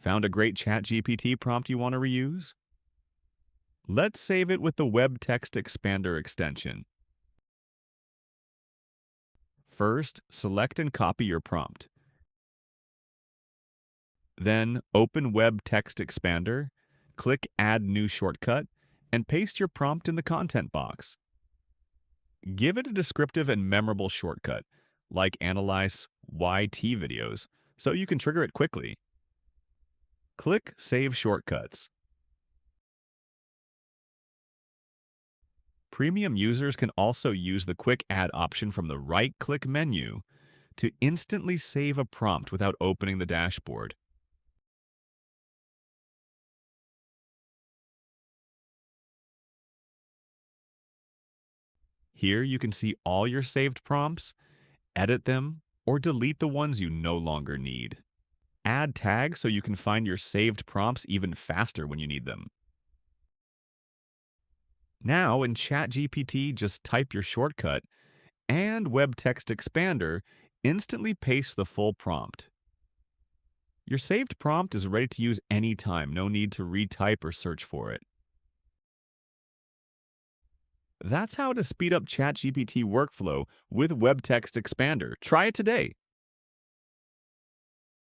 Found a great ChatGPT prompt you want to reuse? Let's save it with the Web Text Expander extension. First, select and copy your prompt. Then, open Web Text Expander, click Add New Shortcut, and paste your prompt in the content box. Give it a descriptive and memorable shortcut, like Analyze YT videos, so you can trigger it quickly. Click Save Shortcuts. Premium users can also use the Quick Add option from the right-click menu to instantly save a prompt without opening the dashboard. Here you can see all your saved prompts, edit them, or delete the ones you no longer need. Add tags so you can find your saved prompts even faster when you need them. Now in ChatGPT, just type your shortcut, and Web Text Expander instantly pastes the full prompt. Your saved prompt is ready to use anytime, no need to retype or search for it. That's how to speed up ChatGPT workflow with Web Text Expander. Try it today.